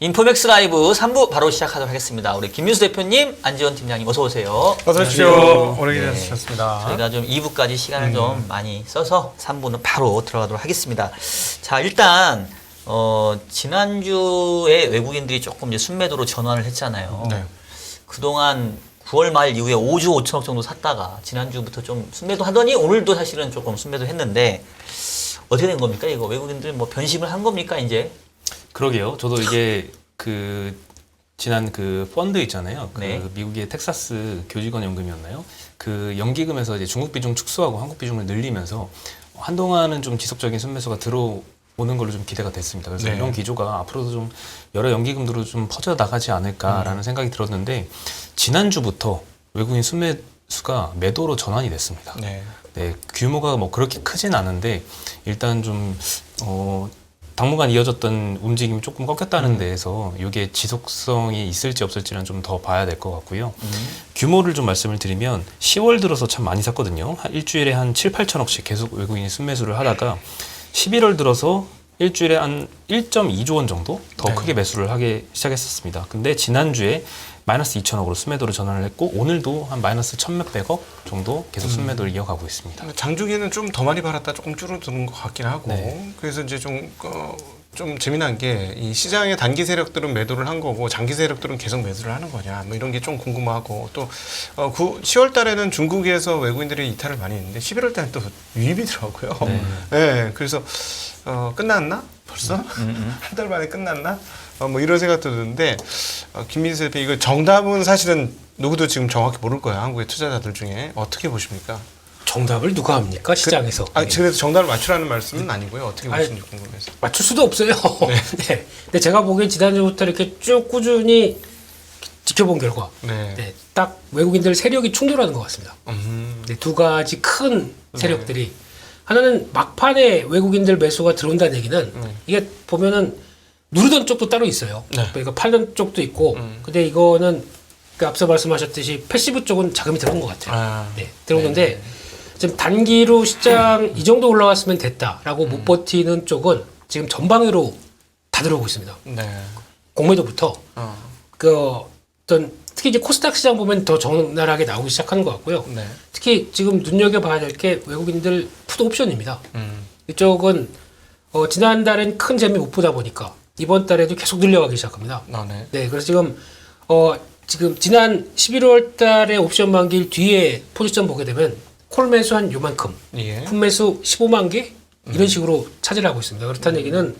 인포맥스 라이브 3부 바로 시작하도록 하겠습니다. 우리 김민수 대표님, 안지원 팀장님 어서 오세요. 어서 오십시오. 오래 기다리셨습니다. 저희가 좀 2부까지 시간을 좀 많이 써서 3부는 바로 들어가도록 하겠습니다. 자, 일단 지난주에 외국인들이 조금 이제 순매도로 전환을 했잖아요. 네. 그동안 9월 말 이후에 5조 5천억 정도 샀다가 지난주부터 좀 순매도 하더니 오늘도 사실은 조금 순매도 했는데 어떻게 된 겁니까? 이거 외국인들 뭐 변심을 한 겁니까, 이제? 그러게요. 저도 이게 지난 펀드 있잖아요. 네. 미국의 텍사스 교직원 연금이었나요? 그 연기금에서 이제 중국 비중 축소하고 한국 비중을 늘리면서 한동안은 좀 지속적인 순매수가 들어오는 걸로 좀 기대가 됐습니다. 그래서 네. 이런 기조가 앞으로도 좀 여러 연기금으로 좀 퍼져 나가지 않을까라는 생각이 들었는데 지난주부터 외국인 순매수가 매도로 전환이 됐습니다. 네. 네, 규모가 뭐 그렇게 크진 않은데 일단 좀 당분간 이어졌던 움직임이 조금 꺾였다는 데에서 이게 지속성이 있을지 없을지는 좀 더 봐야 될 것 같고요. 규모를 좀 말씀을 드리면 10월 들어서 참 많이 샀거든요. 일주일에 한 7, 8천억씩 계속 외국인이 순매수를 하다가 11월 들어서 일주일에 한 1.2조 원 정도 더 네. 크게 매수를 하기 시작했었습니다. 근데 지난주에 마이너스 2천억으로 순매도를 전환을 했고 오늘도 한 마이너스 1,몇백억 정도 계속 순매도를 이어가고 있습니다. 장중에는 좀 더 많이 팔았다 조금 줄어드는 것 같긴 하고 네. 그래서 이제 좀 재미난 게 이 시장의 단기 세력들은 매도를 한 거고 장기 세력들은 계속 매수를 하는 거냐 뭐 이런 게 좀 궁금하고 또 10월 달에는 중국에서 외국인들이 이탈을 많이 했는데 11월 달에 또 유입이더라고요. 네. 네, 그래서 끝났나? 벌써? 한 달 만에 끝났나? 뭐 이런 생각도 드는데 김민수 대표 이거 정답은 사실은 누구도 지금 정확히 모를 거예요. 한국의 투자자들 중에 어떻게 보십니까? 정답을 누가 합니까? 시장에서. 그래서 정답을 맞추라는 말씀은 아니고요. 어떻게 보시는지 궁금해서. 맞출 수도 없어요. 네. 근데 제가 보기엔 지난주부터 이렇게 쭉 꾸준히 지켜본 결과 네. 네, 딱 외국인들 세력이 충돌하는 것 같습니다. 네, 두 가지 큰 세력들이 하나는 막판에 외국인들 매수가 들어온다는 얘기는 이게 보면은 누르던 쪽도 따로 있어요. 네. 그러니까 팔던 쪽도 있고 근데 이거는 그 앞서 말씀하셨듯이 패시브 쪽은 자금이 들어온 것 같아요. 네, 들어오는데 지금 단기로 시장 이 정도 올라왔으면 됐다라고 못 버티는 쪽은 지금 전방위로 다 들어오고 있습니다. 네. 공매도부터 어떤 특히 이제 코스닥 시장 보면 더 적나라하게 나오기 시작하는 것 같고요. 네. 특히 지금 눈여겨봐야 될 게 외국인들 푸드 옵션입니다. 이쪽은 지난달엔 큰 재미 못 보다 보니까 이번 달에도 계속 늘려가기 시작합니다. 네. 네, 그래서 지금 지난 11월 달에 옵션 만기일 뒤에 포지션 보게 되면 콜 매수 한 요만큼, 예. 풋 매수 15만 개 이런 식으로 차지를 하고 있습니다. 그렇다는 얘기는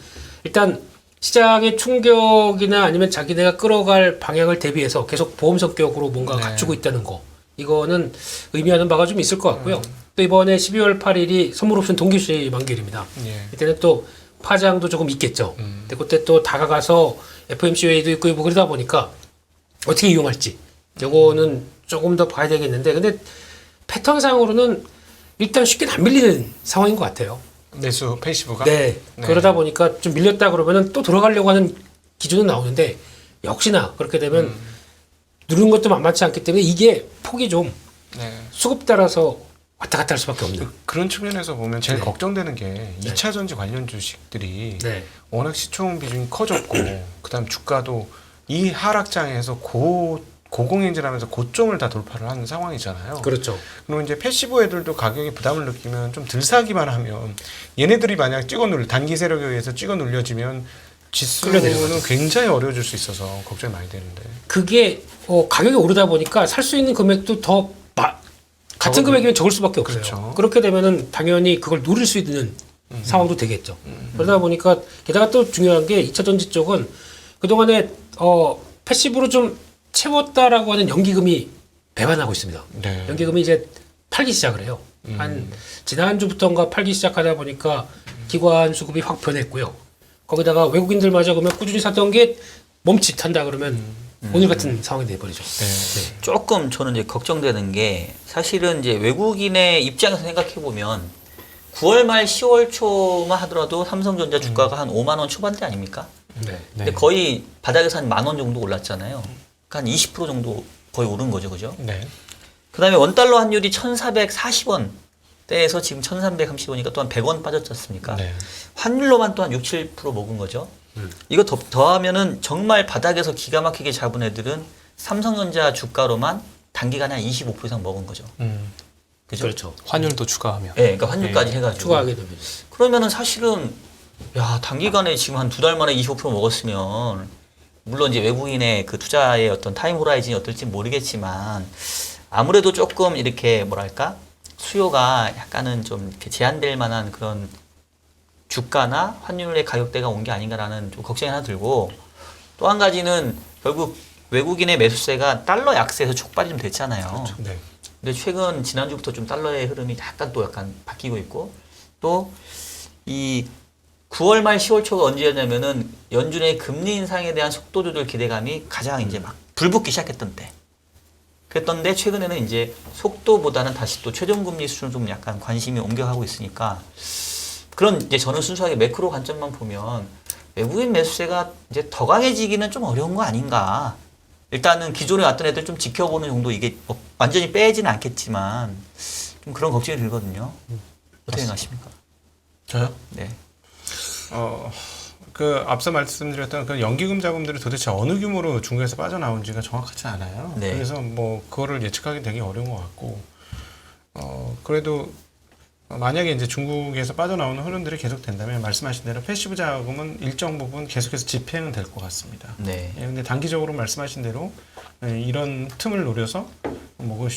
일단 시장의 충격이나 아니면 자기네가 끌어갈 방향을 대비해서 계속 보험 성격으로 뭔가 네. 갖추고 있다는 거. 이거는 의미하는 바가 좀 있을 것 같고요. 또 이번에 12월 8일이 선물 옵션 동기시 만기일입니다. 예. 이때는 또 파장도 조금 있겠죠. 근데 그때 또 다가가서 FMC회의도 있고 뭐 그러다 보니까 어떻게 이용할지 요거는 조금 더 봐야 되겠는데 근데 패턴상으로는 일단 쉽게 안 밀리는 상황인 것 같아요. 매수 패시브가? 네. 네. 그러다 보니까 좀 밀렸다 그러면은 또 들어가려고 하는 기준은 나오는데 역시나 그렇게 되면 누르는 것도 만만치 않기 때문에 이게 폭이 좀 네. 수급 따라서 왔다 갔다 할 수밖에 없는. 그런 측면에서 보면 제일 네. 걱정되는 게 2차 전지 관련 주식들이 네. 워낙 시총 비중이 커졌고 그다음 주가도 이 하락장에서 고공행진하면서 고점을 다 돌파를 하는 상황이잖아요. 그렇죠. 그럼 이제 패시브 애들도 가격에 부담을 느끼면 좀 덜 사기만 하면 얘네들이 만약 단기 세력에 의해서 찍어 눌려지면 지수는 끌려내려가죠. 굉장히 어려워질 수 있어서 걱정이 많이 되는데. 그게 가격이 오르다 보니까 살 수 있는 금액도 더 같은 금액이면 적을 수밖에 없어요. 그렇죠. 그렇게 되면은 당연히 그걸 누릴 수 있는 상황도 되겠죠. 그러다 보니까 게다가 또 중요한 게 2차 전지 쪽은 그동안에 패시브로 좀 채웠다라고 하는 연기금이 배반하고 있습니다. 네. 연기금이 이제 팔기 시작을 해요. 한 지난주부터인가 팔기 시작하다 보니까 기관 수급이 확 변했고요. 거기다가 외국인들마저 그러면 꾸준히 샀던 게 멈칫한다 그러면 오늘 같은 상황이 돼버리죠. 네. 조금 저는 이제 걱정되는 게 사실은 이제 외국인의 입장에서 생각해 보면 9월 말 10월 초만 하더라도 삼성전자 주가가 한 5만 원 초반대 아닙니까? 네. 근데 거의 바닥에서 한 10,000원 정도 올랐잖아요. 그러니까 한 20% 정도 거의 오른 거죠, 그죠? 네. 그다음에 원달러 환율이 1,440원 대에서 지금 1,330원이니까 또 한 100원 빠졌지 않습니까? 네. 환율로만 또 한 6, 7% 먹은 거죠. 이거 더하면은 정말 바닥에서 기가 막히게 잡은 애들은 삼성전자 주가로만 단기간에 한 25% 이상 먹은 거죠. 그죠? 그렇죠. 환율도 추가하면. 네, 그러니까 환율까지 해가지고. 추가하게 되면. 그러면은 사실은 야 단기간에 지금 한 2달 만에 25% 먹었으면 물론 이제 외국인의 그 투자의 어떤 타임 호라이즌이 어떨지 모르겠지만 아무래도 조금 이렇게 뭐랄까 수요가 약간은 좀 이렇게 제한될 만한 그런 주가나 환율의 가격대가 온 게 아닌가라는 좀 걱정이 하나 들고 또 한 가지는 결국 외국인의 매수세가 달러 약세에서 촉발이 좀 됐잖아요. 네. 근데 최근 지난주부터 좀 달러의 흐름이 약간 바뀌고 있고 또 이 9월 말 10월 초가 언제였냐면은 연준의 금리 인상에 대한 속도 조절 기대감이 가장 이제 막 불붙기 시작했던 때. 그랬던데 최근에는 이제 속도보다는 다시 또 최종 금리 수준을 좀 약간 관심이 옮겨가고 있으니까 그런 이제 저는 순수하게 매크로 관점만 보면 외국인 매수세가 이제 더 강해지기는 좀 어려운 거 아닌가. 일단은 기존에 왔던 애들 좀 지켜보는 정도 이게 뭐 완전히 빼지는 않겠지만 좀 그런 걱정이 들거든요. 어떻게 생각하십니까? 저요? 네. 그 앞서 말씀드렸던 그 연기금 자금들이 도대체 어느 규모로 중국에서 빠져나온지가 정확하지 않아요. 네. 그래서 뭐 그거를 예측하기 되게 어려운 것 같고, 그래도 만약에 이제 중국에서 빠져나오는 흐름들이 계속된다면 말씀하신 대로 패시브 자금은 일정 부분 계속해서 집행은 될 것 같습니다. 네. 예, 근데 단기적으로 말씀하신 대로 이런 틈을 노려서 뭐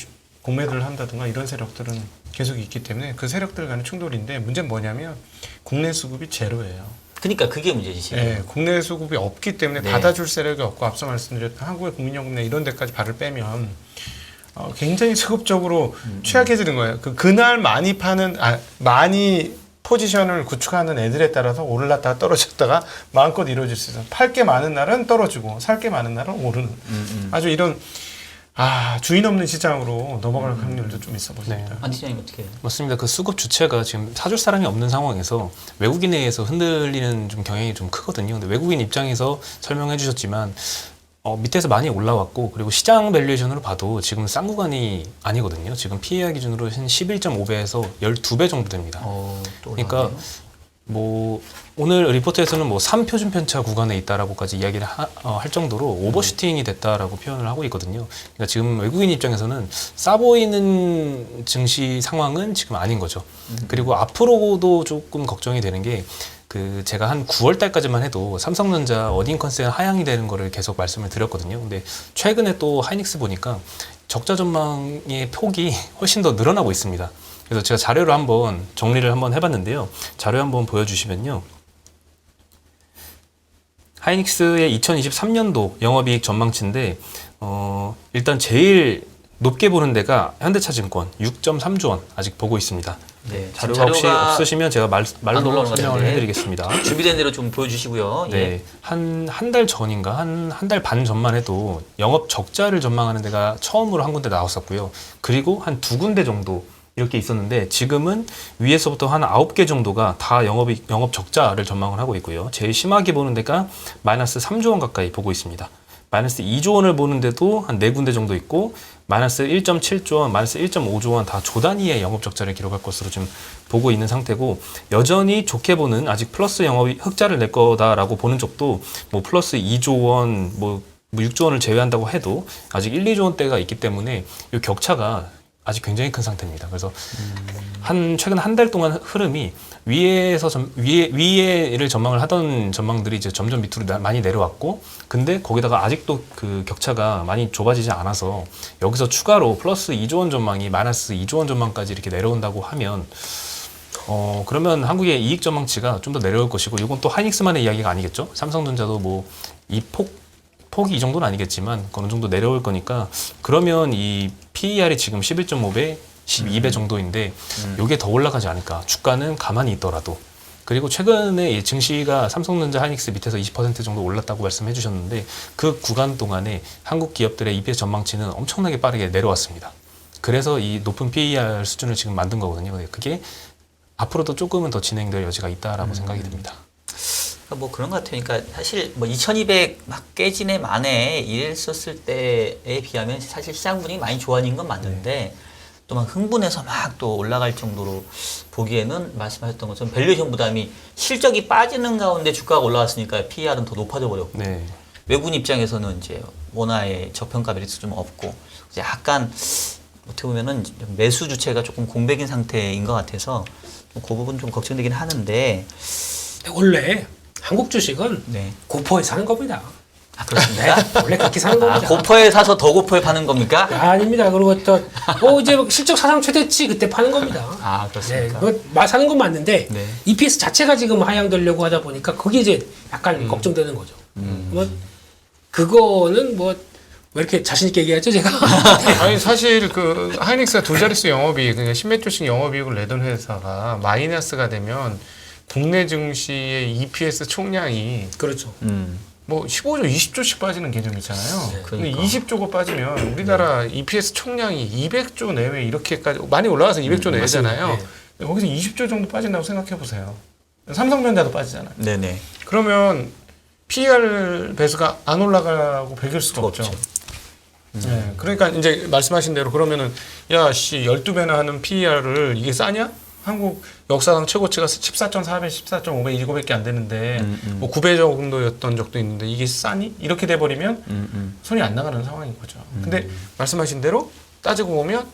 공매도를 한다든가 이런 세력들은 계속 있기 때문에 그 세력들 간의 충돌인데 문제는 뭐냐면 국내 수급이 제로예요. 그러니까 그게 문제지 지금. 네, 국내 수급이 없기 때문에 네. 받아줄 세력이 없고 앞서 말씀드렸던 한국의 국민연금 내 이런 데까지 발을 빼면 굉장히 수급적으로 취약해지는 거예요. 그날 많이 파는 많이 포지션을 구축하는 애들에 따라서 올랐다가 떨어졌다가 마음껏 이루어질 수 있어요. 팔 게 많은 날은 떨어지고 살 게 많은 날은 오르는 아주 이런 주인 없는 시장으로 넘어갈 확률도 좀 있어 보입니다. 네. 안 팀장님 어떻게 해요? 맞습니다. 그 수급 주체가 지금 사줄 사람이 없는 상황에서 외국인에 의해서 흔들리는 좀 경향이 좀 크거든요. 근데 외국인 입장에서 설명해 주셨지만 밑에서 많이 올라왔고 그리고 시장 밸류에이션으로 봐도 지금 싼 구간이 아니거든요. 지금 PER 기준으로 한 11.5배에서 12배 정도 됩니다. 또 그러니까 올라가네요. 뭐 오늘 리포트에서는 뭐 3표준 편차 구간에 있다라고까지 이야기를 할 정도로 오버슈팅이 됐다라고 표현을 하고 있거든요. 그러니까 지금 외국인 입장에서는 싸 보이는 증시 상황은 지금 아닌 거죠. 그리고 앞으로도 조금 걱정이 되는 게 제가 한 9월 달까지만 해도 삼성전자 어닝 컨센 하향이 되는 거를 계속 말씀을 드렸거든요. 근데 최근에 또 하이닉스 보니까 적자 전망의 폭이 훨씬 더 늘어나고 있습니다. 그래서 제가 자료를 한번 정리를 한번 해봤는데요. 자료 한번 보여주시면요. 하이닉스의 2023년도 영업이익 전망치인데 일단 제일 높게 보는 데가 현대차증권 6.3조 원 아직 보고 있습니다. 네. 자료가 혹시 없으시면 제가 말로 올라오는 것 설명을 같은데. 해드리겠습니다. 준비된 대로 좀 보여주시고요. 예. 네, 한 달 전인가 한 달 반 전만 해도 영업 적자를 전망하는 데가 처음으로 한 군데 나왔었고요. 그리고 한 2군데 정도 이렇게 있었는데 지금은 위에서부터 한 9개 정도가 다 영업 적자를 전망을 하고 있고요. 제일 심하게 보는 데가 마이너스 3조 원 가까이 보고 있습니다. 마이너스 2조 원을 보는데도 한 4군데 정도 있고 마이너스 1.7조 원, 마이너스 1.5조 원 다 조 단위의 영업 적자를 기록할 것으로 지금 보고 있는 상태고 여전히 좋게 보는 아직 플러스 영업이 흑자를 낼 거다라고 보는 쪽도 뭐 플러스 2조 원, 뭐 6조 원을 제외한다고 해도 아직 1, 2조 원대가 있기 때문에 이 격차가 아직 굉장히 큰 상태입니다. 그래서 최근 한 달 동안 흐름이 위에를 전망을 하던 전망들이 이제 점점 밑으로 많이 내려왔고, 근데 거기다가 아직도 그 격차가 많이 좁아지지 않아서 여기서 추가로 플러스 2조 원 전망이 마이너스 2조 원 전망까지 이렇게 내려온다고 하면 그러면 한국의 이익 전망치가 좀 더 내려올 것이고, 이건 또 하이닉스만의 이야기가 아니겠죠. 삼성전자도 뭐 이 폭이 이 정도는 아니겠지만 어느 정도 내려올 거니까 그러면 이 PER이 지금 11.5배, 12배 정도인데 이게 더 올라가지 않을까. 주가는 가만히 있더라도. 그리고 최근에 증시가 삼성전자, 하이닉스 밑에서 20% 정도 올랐다고 말씀해 주셨는데 그 구간 동안에 한국 기업들의 EPS 전망치는 엄청나게 빠르게 내려왔습니다. 그래서 이 높은 PER 수준을 지금 만든 거거든요. 그게 앞으로도 조금은 더 진행될 여지가 있다라고 생각이 듭니다. 뭐 그런 것 같아요. 그러니까 사실 뭐 2200 막 깨지네 만에 이랬었을 때에 비하면 사실 시장 분위기 많이 좋아진 건 맞는데 또 또 막 흥분해서 막 또 올라갈 정도로 보기에는 말씀하셨던 것처럼 밸류에이션 부담이 실적이 빠지는 가운데 주가가 올라왔으니까 PER은 더 높아져 버렸고 네. 외국인 입장에서는 이제 원화의 저평가 메리트 좀 없고 이제 약간 어떻게 보면은 매수 주체가 조금 공백인 상태인 것 같아서 그 부분 좀 걱정되긴 하는데 원래 한국 주식은 네. 고퍼에 사는 겁니다. 아 그렇습니까? 원래 그렇게 사는 아, 겁니다. 고퍼에 사서 더 고퍼에 파는 겁니까? 아닙니다. 그리고 또 이제 실적 사상 최대치 그때 파는 겁니다. 아 네, 그렇습니까? 그거 사는 건 맞는데 네. EPS 자체가 지금 하향되려고 하다 보니까 그게 이제 약간 걱정되는 거죠. 뭐 그거는 뭐 왜 이렇게 자신 있게 얘기하죠, 제가? 아니 사실 그 하이닉스가 두 자릿수 영업이익, 그러니까 10몇 조씩 영업이익을 내던 회사가 마이너스가 되면 국내 증시의 EPS 총량이 그렇죠. 뭐 15조, 20조씩 빠지는 개념이잖아요. 네, 근데 그러니까. 20조가 빠지면 우리나라 EPS 총량이 200조 내외 이렇게까지 많이 올라가서 200조 내외잖아요. 맞습니다. 근데 거기서 20조 정도 빠진다고 생각해 보세요. 삼성전자도 빠지잖아요. 네네. 그러면 PER 배수가 안 올라가고 배길 수가 없죠. 네, 그러니까 이제 말씀하신 대로 그러면은 야씨 12배나 하는 PER을 이게 싸냐? 한국 역사상 최고치가 14.4배, 14.5배 이거밖에 안 되는데 뭐 9배 정도였던 적도 있는데 이게 싸니? 이렇게 돼 버리면 손이 안 나가는 상황인 거죠. 근데 말씀하신 대로 따지고 보면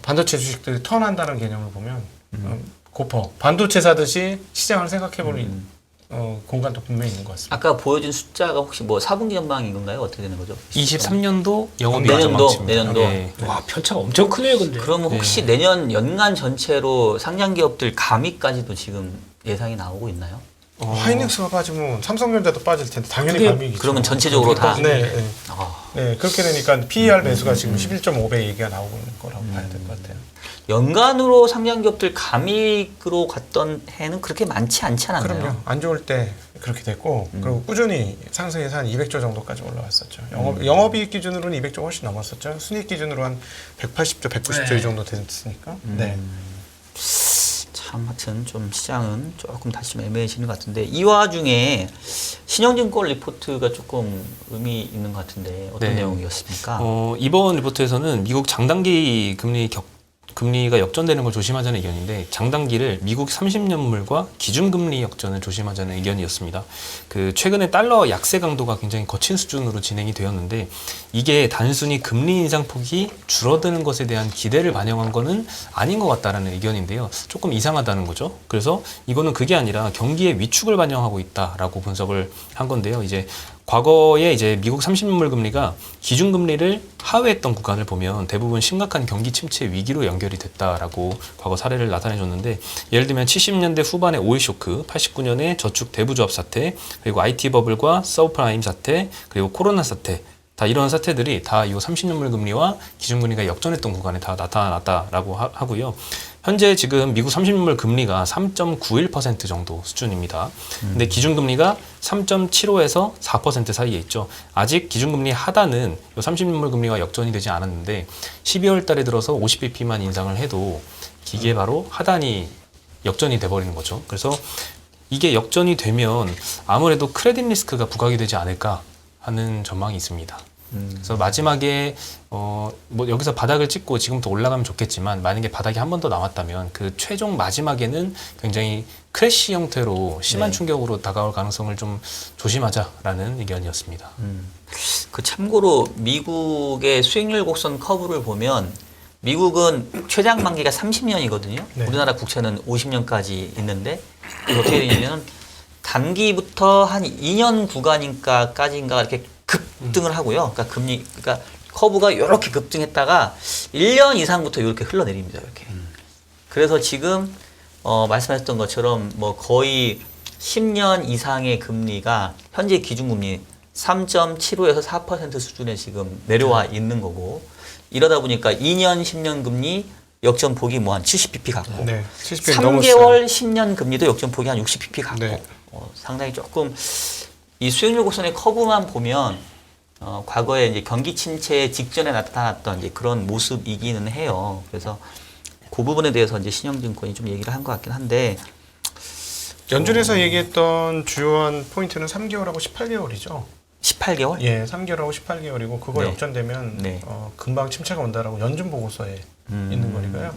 반도체 주식들이 턴한다는 개념을 보면 고퍼 반도체 사듯이 시장을 생각해 보는 공간도 분명히 있는 것 같습니다. 아까 보여준 숫자가 혹시 뭐 4분기 전망인 건가요? 어떻게 되는 거죠? 23년도 영업이익 내년도, 전망치입니다. 내년도. 네. 와, 편차가 엄청 크네요, 근데. 그러면 혹시 내년 연간 전체로 상장 기업들 감익까지도 지금 예상이 나오고 있나요? 하이닉스가 빠지면 삼성전자도 빠질 텐데 당연히 그게 감익이죠. 그러면 전체적으로 다? 네, 네. 아, 네, 그렇게 되니까 PER 배수가 지금 11.5배 얘기가 나오고 있는 거라고 봐야 될 것 같아요. 연간으로 상장 기업들 감익으로 갔던 해는 그렇게 많지 않지 않았나요? 그럼요. 안 좋을 때 그렇게 됐고 그리고 꾸준히 상승해서 한 200조 정도까지 올라왔었죠. 영업이익 기준으로는 200조 훨씬 넘었었죠. 순이익 기준으로 한 180조, 190조 네. 이 정도 됐으니까. 네. 참 하여튼 좀 시장은 조금 다시 좀 애매해지는 것 같은데 이 와중에 신영증권 리포트가 조금 의미 있는 것 같은데 어떤 네. 내용이었습니까? 이번 리포트에서는 미국 장단기 금리가 역전되는 걸 조심하자는 의견인데 장단기를 미국 30년물과 기준금리 역전을 조심하자는 의견이었습니다. 그 최근에 달러 약세 강도가 굉장히 거친 수준으로 진행이 되었는데 이게 단순히 금리 인상폭이 줄어드는 것에 대한 기대를 반영한 거는 아닌 것 같다라는 의견인데요. 조금 이상하다는 거죠. 그래서 이거는 그게 아니라 경기의 위축을 반영하고 있다라고 분석을 한 건데요. 이제 과거에 이제 미국 30년물 금리가 기준금리를 하회했던 구간을 보면 대부분 심각한 경기 침체 위기로 연결이 됐다라고 과거 사례를 나타내줬는데 예를 들면 70년대 후반의 오일 쇼크, 89년에 저축 대부조합 사태, 그리고 IT 버블과 서브프라임 사태, 그리고 코로나 사태 다 이런 사태들이 다 이 30년물 금리와 기준금리가 역전했던 구간에 다 나타났다라고 하고요. 현재 지금 미국 30년물 금리가 3.91% 정도 수준입니다. 근데 기준금리가 3.75에서 4% 사이에 있죠. 아직 기준금리 하단은 이 30년물 금리가 역전이 되지 않았는데 12월 달에 들어서 50bp만 인상을 해도 이게 바로 하단이 역전이 돼버리는 거죠. 그래서 이게 역전이 되면 아무래도 크레딧 리스크가 부각이 되지 않을까 하는 전망이 있습니다. 그래서 마지막에 뭐 여기서 바닥을 찍고 지금부터 올라가면 좋겠지만 만약에 바닥이 한 번 더 남았다면 그 최종 마지막에는 굉장히 크래시 형태로 심한 네. 충격으로 다가올 가능성을 좀 조심하자라는 의견이었습니다. 그 참고로 미국의 수익률 곡선 커브를 보면 미국은 최장 만기가 30년이거든요. 네. 우리나라 국채는 50년까지 있는데 이게 어떻게 되냐면 단기부터 한 2년 구간인가까지인가 이렇게 급등을 하고요. 그러니까 그러니까 커브가 이렇게 급등했다가 1년 이상부터 이렇게 흘러내립니다. 이렇게. 그래서 지금 말씀하셨던 것처럼 뭐 거의 10년 이상의 금리가 현재 기준금리 3.75에서 4% 수준에 지금 내려와 있는 거고 이러다 보니까 2년, 10년 금리 역전 폭이 뭐 한 70bp 같고 네. 70배 넘었어요. 3개월, 10년 금리도 역전 폭이 한 60bp 같고 네. 상당히 조금 이 수익률 곡선의 커브만 보면 과거에 이제 경기 침체 직전에 나타났던 이제 그런 모습이기는 해요. 그래서 그 부분에 대해서 이제 신영증권이 좀 얘기를 한 것 같긴 한데 연준에서 얘기했던 주요한 포인트는 3개월하고 18개월이죠. 18개월? 예, 3개월하고 18개월이고 그거 네. 역전되면 네. 금방 침체가 온다라고 연준 보고서에 있는 거니까요.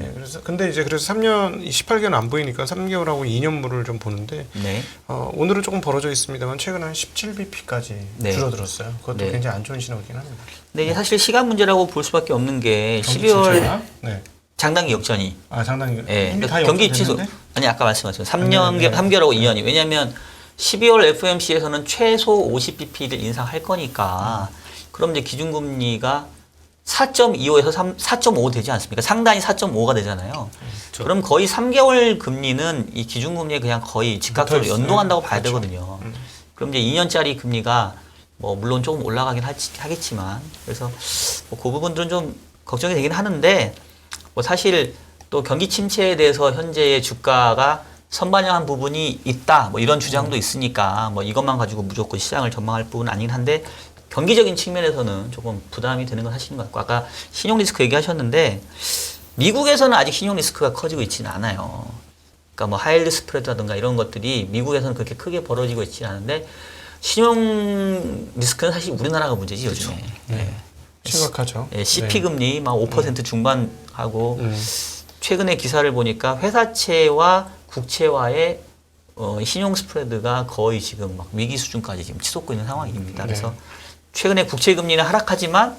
예, 그래서 근데 이제 그래서 3년 18개월은 안 보이니까 3개월하고 2년물을 좀 보는데 네. 오늘은 조금 벌어져 있습니다만 최근 한 17bp까지 네. 줄어들었어요. 그것도 네. 굉장히 안 좋은 신호이긴 합니다. 근데 이게 사실 시간 문제라고 볼 수밖에 없는 게 경기 12월 침체가? 네. 장단기 역전이 상당히 예, 이미 다 경기 취소. 역전됐는데? 아니 아까 말씀하신 네. 3개월하고 2년이. 왜냐하면 12월 FOMC에서는 최소 50bp를 인상할 거니까 그럼 이제 기준금리가 4.25에서 4.5 되지 않습니까? 상단이 4.5가 되잖아요. 그렇죠. 그럼 거의 3개월 금리는 이 기준금리에 그냥 거의 즉각적으로 붙어 있어요. 연동한다고 봐야 그렇죠. 되거든요. 그럼 이제 2년짜리 금리가 뭐 물론 조금 올라가긴 하겠지만 그래서 뭐그 부분들은 좀 걱정이 되긴 하는데 뭐 사실 또 경기 침체에 대해서 현재의 주가가 선반영한 부분이 있다 뭐 이런 주장도 있으니까 뭐 이것만 가지고 무조건 시장을 전망할 부분은 아니긴 한데 경기적인 측면에서는 조금 부담이 되는 건 사실인 것 같고 아까 신용 리스크 얘기하셨는데 미국에서는 아직 신용 리스크가 커지고 있지는 않아요. 그러니까 뭐 하이힐드 스프레드라든가 이런 것들이 미국에서는 그렇게 크게 벌어지고 있지는 않은데 신용 리스크는 사실 우리나라가 문제지 요즘에. 네. 심각하죠. 예, CP 금리 막 5% 중반하고 최근에 기사를 보니까 회사채와 국채와의 신용 스프레드가 거의 지금 막 위기 수준까지 지금 치솟고 있는 상황입니다. 그래서 네. 최근에 국채 금리는 하락하지만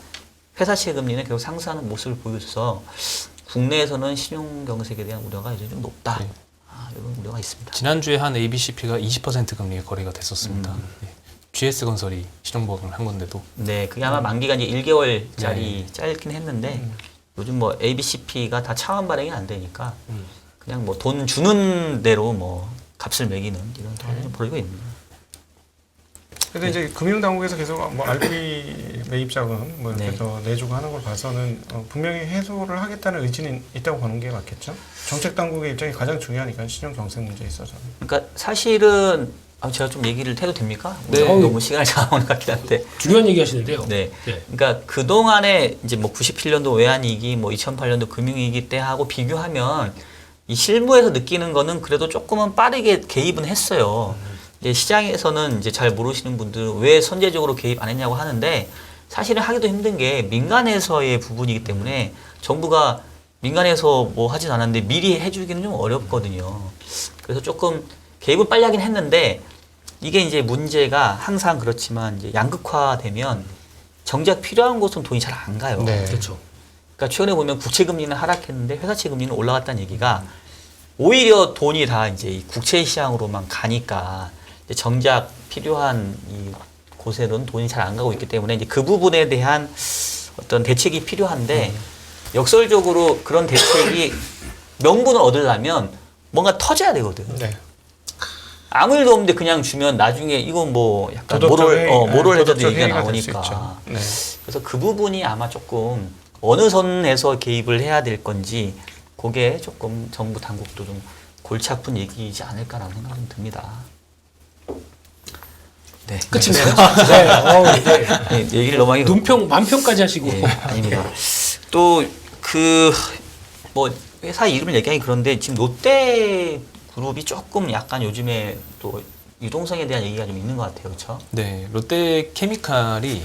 회사채 금리는 계속 상승하는 모습을 보여줘서 국내에서는 신용 경색에 대한 우려가 이제 좀 높다. 네. 이런 우려가 있습니다. 지난주에 한 ABCP가 20% 금리에 거래가 됐었습니다. 예. GS건설이 신용보험을 한 건데도 네, 그게 아마 만기가 이제 1개월짜리 짧긴 했는데 요즘 뭐 ABCP가 다 차원 발행이 안 되니까 그냥 뭐 돈 주는 대로 뭐 값을 매기는 이런 상황이 벌어지고 있습니다. 근데 이제 금융당국에서 계속 뭐 RP 매입 자금 뭐 이렇게 네. 더 내주고 하는 걸 봐서는 분명히 해소를 하겠다는 의지는 있다고 보는 게 맞겠죠. 정책 당국의 입장이 가장 중요하니까 신용 경색 문제에 있어서는. 그러니까 사실은 제가 좀 얘기를 해도 됩니까? 네. 너무 시간을 잡아오는 것 같긴 한데. 중요한 얘기 하시는데요. 네. 네. 그러니까 그 동안에 이제 뭐 97년도 외환위기, 뭐 2008년도 금융위기 때 하고 비교하면 이 실무에서 느끼는 거는 그래도 조금은 빠르게 개입은 했어요. 이제 시장에서는 이제 잘 모르시는 분들은 왜 선제적으로 개입 안 했냐고 하는데 사실은 하기도 힘든 게 민간에서의 부분이기 때문에 정부가 민간에서 뭐 하진 않았는데 미리 해주기는 좀 어렵거든요. 그래서 조금 개입을 빨리 하긴 했는데 이게 이제 문제가 항상 그렇지만 이제 양극화되면 정작 필요한 곳은 돈이 잘 안 가요. 네. 그렇죠. 그러니까 최근에 보면 국채 금리는 하락했는데 회사채 금리는 올라갔다는 얘기가 오히려 돈이 다 이제 이 국채 시장으로만 가니까 이제 정작 필요한 이 곳에는 돈이 잘 안 가고 있기 때문에 이제 그 부분에 대한 어떤 대책이 필요한데 역설적으로 그런 대책이 명분을 얻으려면 뭔가 터져야 되거든. 네. 아무 일도 없는데 그냥 주면 나중에 이건 뭐 약간 도덕적 회의, 모럴 해저드 도덕적 얘기가 회의가 될수 나오니까. 있죠. 네. 그래서 그 부분이 아마 조금 어느 선에서 개입을 해야 될 건지 그게 조금 정부 당국도 좀 골치 아픈 얘기이지 않을까라는 생각이 좀 듭니다. 네. 끝이네요. 네. 네. 네, 얘기를 너무 많이 논평 만평까지 하시고. 예, 아닙니다. 또 그 뭐 회사 이름을 얘기하기 그런데 지금 롯데 그룹이 조금 약간 요즘에 또 유동성에 대한 얘기가 좀 있는 것 같아요, 그렇죠? 네, 롯데케미칼이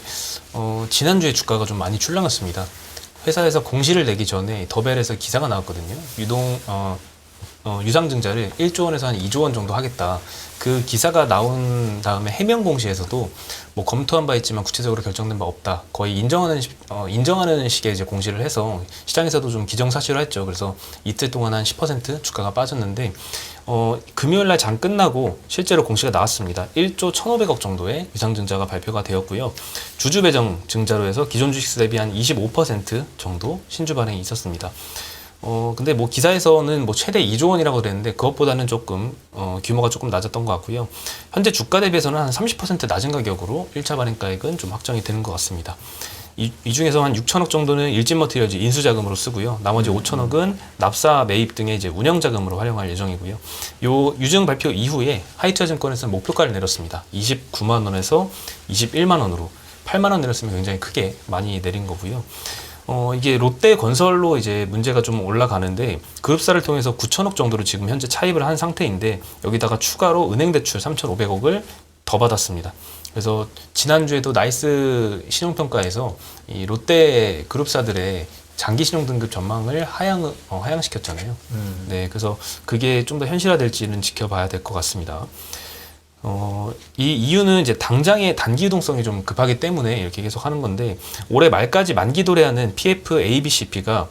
지난주에 주가가 좀 많이 출렁였습니다. 회사에서 공시를 내기 전에 더벨에서 기사가 나왔거든요. 유상증자를 1조 원에서 한 2조 원 정도 하겠다. 그 기사가 나온 다음에 해명 공시에서도 뭐 검토한 바 있지만 구체적으로 결정된 바 없다. 거의 인정하는 식의 이제 공시를 해서 시장에서도 좀 기정사실화했죠. 그래서 이틀 동안 한 10% 주가가 빠졌는데 금요일 날 장 끝나고 실제로 공시가 나왔습니다. 1조 1,500억 정도의 유상증자가 발표가 되었고요. 주주 배정 증자로 해서 기존 주식수 대비 한 25% 정도 신주 발행이 있었습니다. 근데 뭐 기사에서는 뭐 최대 2조 원이라고 그랬는데 그것보다는 조금 규모가 조금 낮았던 것 같고요. 현재 주가 대비해서는 한 30% 낮은 가격으로 1차 발행가액은 좀 확정이 되는 것 같습니다. 이 중에서 한 6천억 정도는 일진 머티리얼즈 인수 자금으로 쓰고요. 나머지 5천억은 납사 매입 등의 이제 운영 자금으로 활용할 예정이고요. 요 유증 발표 이후에 하이투자 증권에서는 목표가를 내렸습니다. 29만 원에서 21만 원으로 8만 원 내렸으면 굉장히 크게 많이 내린 거고요. 이게 롯데 건설로 이제 문제가 좀 올라가는데 그룹사를 통해서 9천억 정도를 지금 현재 차입을 한 상태인데 여기다가 추가로 은행 대출 3,500억을 더 받았습니다. 그래서 지난주에도 나이스 신용평가에서 이 롯데 그룹사들의 장기 신용 등급 전망을 하향시켰잖아요. 네, 그래서 그게 좀 더 현실화될지는 지켜봐야 될 것 같습니다. 이 이유는 이제 당장의 단기 유동성이 좀 급하기 때문에 이렇게 계속 하는 건데, 올해 말까지 만기 도래하는 PF ABCP가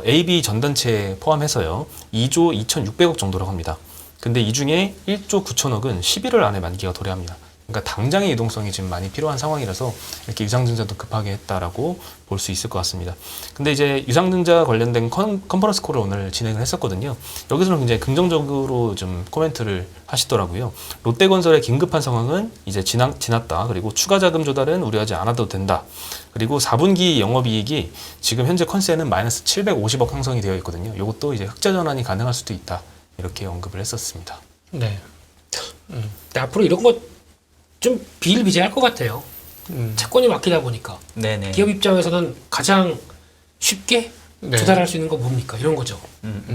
AB 전단체 포함해서요 2조 2,600억 정도라고 합니다. 근데 이 중에 1조 9천억은 11월 안에 만기가 도래합니다. 그러니까 당장의 유동성이 지금 많이 필요한 상황이라서 이렇게 유상증자도 급하게 했다라고 볼 수 있을 것 같습니다. 근데 이제 유상증자 관련된 컨퍼런스 콜을 오늘 진행을 했었거든요. 여기서는 굉장히 긍정적으로 좀 코멘트를 하시더라고요. 롯데건설의 긴급한 상황은 이제 지났다. 그리고 추가 자금 조달은 우려하지 않아도 된다. 그리고 4분기 영업이익이 지금 현재 컨센은 마이너스 750억 형성이 되어 있거든요. 이것도 이제 흑자 전환이 가능할 수도 있다. 이렇게 언급을 했었습니다. 네. 근데 앞으로 이런 거 좀 비일비재할 것 같아요. 채권이 막히다 보니까 네네. 기업 입장에서는 가장 쉽게 네. 조달할 수 있는 거 뭡니까? 이런 거죠.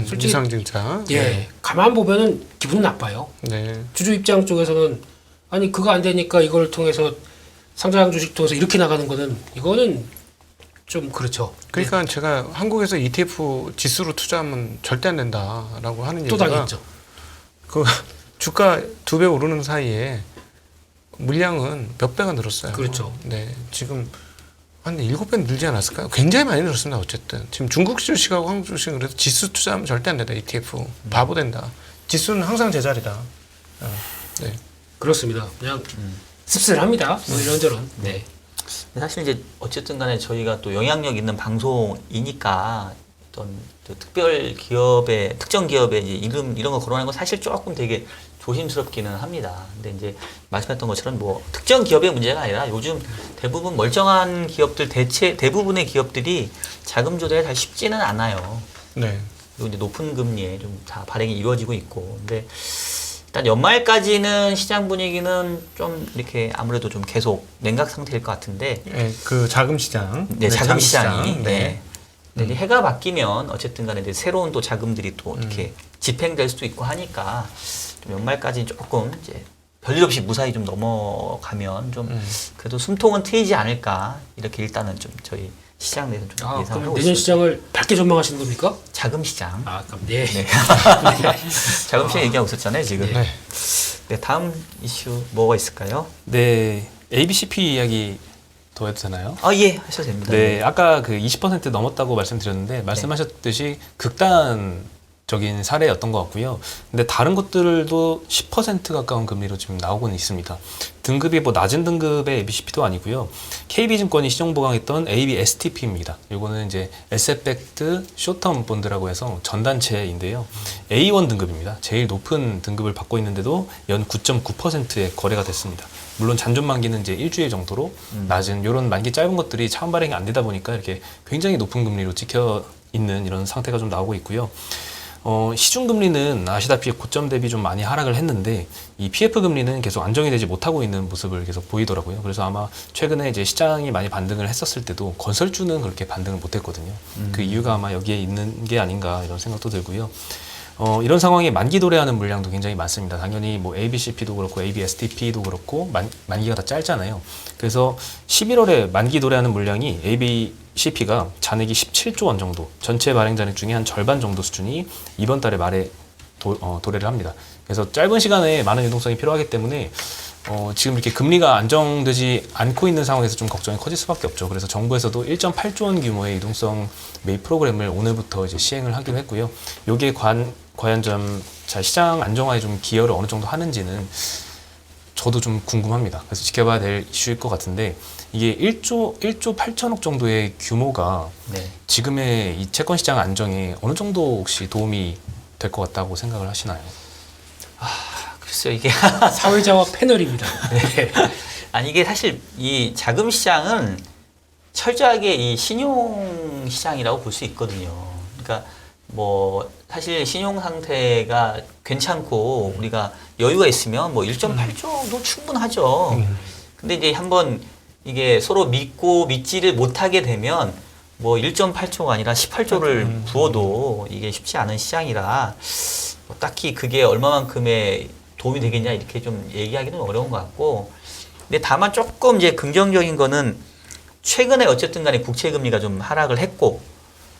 솔직히 유상증자. 예, 가만 보면은 기분 나빠요. 네. 주주 입장 쪽에서는 아니 그거 안 되니까 이걸 통해서 상장 주식 통해서 이렇게 나가는 거는 이거는 좀 그렇죠. 그러니까 제가 한국에서 ETF 지수로 투자하면 절대 안 된다라고 하는 또 얘기가 당했죠. 그 주가 2배 오르는 사이에 물량은 몇 배가 늘었어요. 그렇죠. 네, 지금 한 7배 늘지 않았을까요? 굉장히 많이 늘었습니다. 어쨌든 지금 중국 주식하고 한국 주식은 그래도 지수 투자하면 절대 안 된다. ETF 바보 된다. 지수는 항상 제자리다. 네. 그렇습니다. 그냥 씁쓸합니다. 뭐 이런저런. 네. 사실 이제 어쨌든 간에 저희가 또 영향력 있는 방송이니까 어떤 특별 기업의 특정 기업의 이제 이름 이런 거 거론하는 건 사실 조금 되게 조심스럽기는 합니다. 근데 이제 말씀했던 것처럼 뭐 특정 기업의 문제가 아니라 요즘 대부분 멀쩡한 기업들 대부분의 기업들이 자금 조달이 잘 쉽지는 않아요. 네. 그리고 이제 높은 금리에 좀 다 발행이 이루어지고 있고. 근데 일단 연말까지는 시장 분위기는 좀 이렇게 아무래도 좀 계속 냉각 상태일 것 같은데. 네, 그 자금 시장. 네, 자금 시장이. 시장. 네. 근데 이제 해가 바뀌면 어쨌든 간에 이제 새로운 또 자금들이 또 이렇게 집행될 수도 있고 하니까 좀 연말까지 조금 이제 별일 없이 무사히 좀 넘어가면 좀 그래도 숨통은 트이지 않을까 이렇게 일단은 좀 저희 시장 내에서 좀 아, 예상을 그럼 하고 내년 있습니다. 시장을 밝게 전망하시는 겁니까? 자금 시장. 아, 그럼 네. 네. 자금 시장 얘기하고 있었잖아요 지금. 네. 네, 다음 이슈 뭐가 있을까요? 네, ABCP 이야기 더 해도 되나요? 아, 예, 하셔도 됩니다. 네, 아까 그 20% 넘었다고 말씀드렸는데 말씀하셨듯이 극단적인 사례였던 것 같고요. 근데 다른 것들도 10% 가까운 금리로 지금 나오고는 있습니다. 등급이 뭐 낮은 등급의 ABCP도 아니고요. KB증권이 시정 보강했던 ABSTP입니다. 이거는 이제 에셋백트 쇼텀 본드라고 해서 전단체인데요. A1 등급입니다. 제일 높은 등급을 받고 있는데도 연 9.9%의 거래가 됐습니다. 물론 잔존 만기는 이제 일주일 정도로 낮은 이런 만기 짧은 것들이 차원 발행이 안 되다 보니까 이렇게 굉장히 높은 금리로 찍혀 있는 이런 상태가 좀 나오고 있고요. 시중 금리는 아시다시피 고점 대비 좀 많이 하락을 했는데 이 PF 금리는 계속 안정이 되지 못하고 있는 모습을 계속 보이더라고요. 그래서 아마 최근에 이제 시장이 많이 반등을 했었을 때도 건설주는 그렇게 반등을 못했거든요. 그 이유가 아마 여기에 있는 게 아닌가 이런 생각도 들고요. 이런 상황에 만기 도래하는 물량도 굉장히 많습니다. 당연히 뭐 ABCP도 그렇고 ABSTP도 그렇고 만기가 다 짧잖아요. 그래서 11월에 만기 도래하는 물량이 ABCP가 잔액이 17조 원 정도, 전체 발행 잔액 중에 한 절반 정도 수준이 이번 달에 말에 도래를 합니다. 그래서 짧은 시간에 많은 유동성이 필요하기 때문에 지금 이렇게 금리가 안정되지 않고 있는 상황에서 좀 걱정이 커질 수밖에 없죠. 그래서 정부에서도 1.8조 원 규모의 유동성 매입 프로그램을 오늘부터 이제 시행을 하기로 했고요. 요게 과연 좀 시장 안정화에 좀 기여를 어느 정도 하는지는 저도 좀 궁금합니다. 그래서 지켜봐야 될 이슈일 것 같은데 이게 1조 8천억 정도의 규모가 네. 지금의 이 채권 시장 안정에 어느 정도 혹시 도움이 될 것 같다고 생각을 하시나요? 글쎄요, 이게. 사회자와 패널입니다. 네. 아니, 이게 사실 이 자금 시장은 철저하게 이 신용 시장이라고 볼 수 있거든요. 그러니까 뭐 사실 신용 상태가 괜찮고 우리가 여유가 있으면 뭐 1.8조도 충분하죠. 근데 이제 한번 이게 서로 믿고 믿지를 못하게 되면 뭐 1.8조가 아니라 18조를 부어도 이게 쉽지 않은 시장이라 뭐 딱히 그게 얼마만큼의 도움이 되겠냐 이렇게 좀 얘기하기는 어려운 것 같고, 근데 다만 조금 이제 긍정적인 거는 최근에 어쨌든 간에 국채 금리가 좀 하락을 했고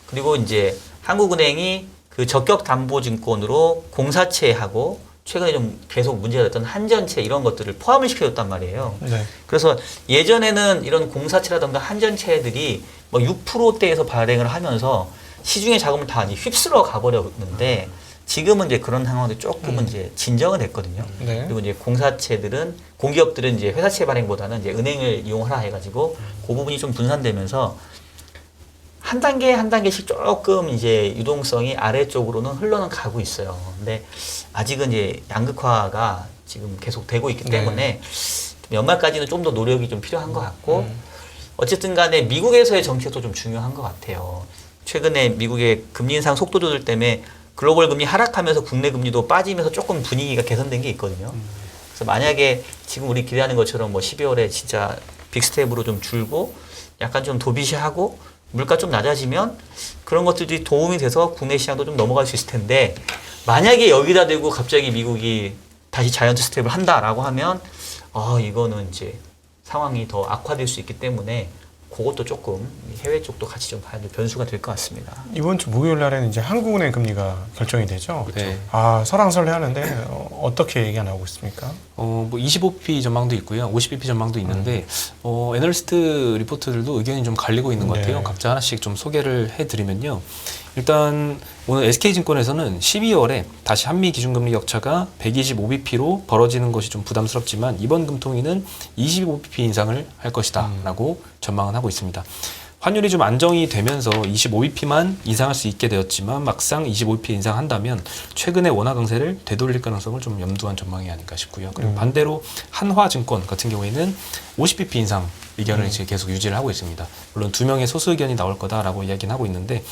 그리고 이제 한국은행이 그 적격담보증권으로 공사채하고 최근에 좀 계속 문제가 됐던 한전채 이런 것들을 포함을 시켜줬단 말이에요. 네. 그래서 예전에는 이런 공사채라든가 한전채들이 뭐 6%대에서 발행을 하면서 시중의 자금을 다 휩쓸어 가버렸는데 지금은 이제 그런 상황도 조금은 이제 진정은 됐거든요. 네. 그리고 이제 공사채들은 공기업들은 이제 회사채 발행보다는 이제 은행을 이용하라 해가지고 그 부분이 좀 분산되면서 한 단계 한 단계씩 조금 이제 유동성이 아래쪽으로는 흘러는 가고 있어요. 근데 아직은 이제 양극화가 지금 계속 되고 있기 때문에 좀 연말까지는 좀 더 노력이 좀 필요한 것 같고 어쨌든 간에 미국에서의 정책도 좀 중요한 것 같아요. 최근에 미국의 금리 인상 속도 조절 때문에 글로벌 금리 하락하면서 국내 금리도 빠지면서 조금 분위기가 개선된 게 있거든요. 그래서 만약에 지금 우리 기대하는 것처럼 뭐 12월에 진짜 빅스텝으로 좀 줄고 약간 좀 도비시하고 물가 좀 낮아지면 그런 것들이 도움이 돼서 국내 시장도 좀 넘어갈 수 있을 텐데 만약에 여기다 대고 갑자기 미국이 다시 자이언트 스텝을 한다라고 하면 이거는 이제 상황이 더 악화될 수 있기 때문에 그것도 조금 해외 쪽도 같이 좀 봐야 될 변수가 될 것 같습니다. 이번 주 목요일 날에는 이제 한국은행 금리가 결정이 되죠. 네. 아, 설왕설래하는데 어떻게 얘기가 나오고 있습니까? 뭐 25p 전망도 있고요, 50bp 전망도 있는데 애널리스트 리포트들도 의견이 좀 갈리고 있는 것 같아요. 네. 각자 하나씩 좀 소개를 해드리면요. 일단 오늘 SK증권에서는 12월에 다시 한미 기준금리 격차가 125bp로 벌어지는 것이 좀 부담스럽지만 이번 금통위는 25bp 인상을 할 것이다라고 전망을 하고 있습니다. 환율이 좀 안정이 되면서 25bp만 인상할 수 있게 되었지만 막상 25bp 인상한다면 최근의 원화 강세를 되돌릴 가능성을 좀 염두한 전망이 아닐까 싶고요. 그리고 반대로 한화증권 같은 경우에는 50bp 인상 의견을 이제 계속 유지를 하고 있습니다. 물론 2명의 소수 의견이 나올 거다라고 이야기는 하고 있는데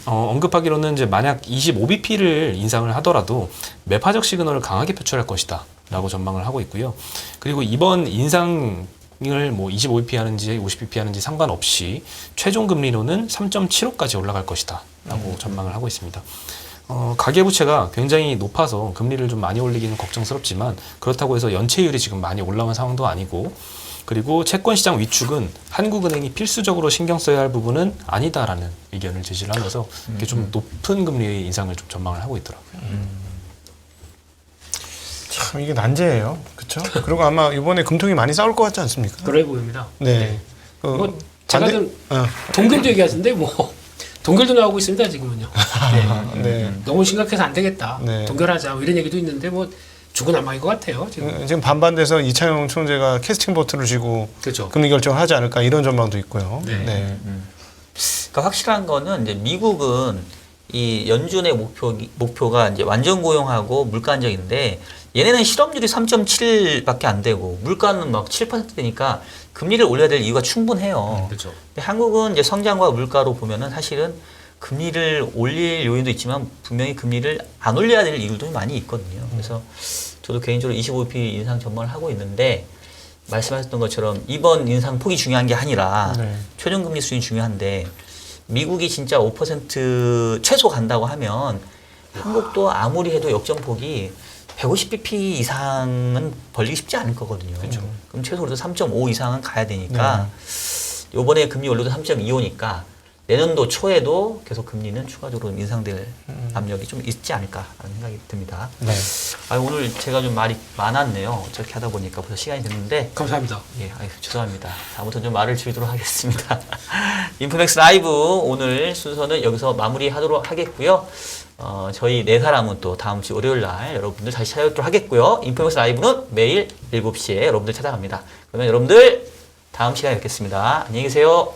언급하기로는 이제 만약 25bp를 인상을 하더라도 매파적 시그널을 강하게 표출할 것이다라고 전망을 하고 있고요. 그리고 이번 인상 을 뭐 25bp 하는지 50bp 하는지 상관없이 최종 금리로는 3.75까지 올라갈 것이다라고 전망을 하고 있습니다. 가계부채가 굉장히 높아서 금리를 좀 많이 올리기는 걱정스럽지만 그렇다고 해서 연체율이 지금 많이 올라온 상황도 아니고 그리고 채권시장 위축은 한국은행이 필수적으로 신경 써야 할 부분은 아니다라는 의견을 제시를 하면서 이렇게 좀 높은 금리의 인상을 좀 전망을 하고 있더라고요. 참 이게 난제예요. 그렇죠? 그리고 아마 이번에 금통이 많이 싸울 것 같지 않습니까? 그래 보입니다. 네. 뭐 제가 좀 어. 동결도 얘기하는데 뭐 동결도 나오고 있습니다 지금은요. 네. 네. 너무 심각해서 안 되겠다. 네. 동결하자 뭐 이런 얘기도 있는데 뭐 죽어남아인 것 같아요 지금. 지금 반반돼서 이창용 총재가 캐스팅 보트를 쥐고 그렇죠. 금리 결정을 하지 않을까 이런 전망도 있고요. 네. 그러니까 확실한 거는 이제 미국은 이 연준의 목표가 이제 완전 고용하고 물가 안정인데 얘네는 실업률이 3.7밖에 안 되고 물가는 막 7%되니까 금리를 올려야 될 이유가 충분해요. 그렇죠. 근데 한국은 이제 성장과 물가로 보면은 사실은 금리를 올릴 요인도 있지만 분명히 금리를 안 올려야 될 이유도 많이 있거든요. 그래서 저도 개인적으로 25p 인상 전망을 하고 있는데 말씀하셨던 것처럼 이번 인상 폭이 중요한 게 아니라 네. 최종 금리 수준이 중요한데 미국이 진짜 5% 최소 간다고 하면 한국도 아무리 해도 역전폭이 150bp 이상은 벌리기 쉽지 않을 거거든요. 그럼 최소로 3.5 이상은 가야 되니까 요번에 금리 올려도 3.25니까 내년도 초에도 계속 금리는 추가적으로 인상될 압력이 좀 있지 않을까라는 생각이 듭니다. 네. 오늘 제가 좀 말이 많았네요. 저렇게 하다 보니까 벌써 시간이 됐는데 감사합니다. 예, 죄송합니다. 아무튼 좀 말을 줄이도록 하겠습니다. 인포맥스 라이브 오늘 순서는 여기서 마무리하도록 하겠고요. 저희 네 사람은 또 다음 주 월요일 날 여러분들 다시 찾아뵙도록 하겠고요. 인포맥스 라이브는 매일 7시에 여러분들 찾아갑니다. 그러면 여러분들 다음 시간에 뵙겠습니다. 안녕히 계세요.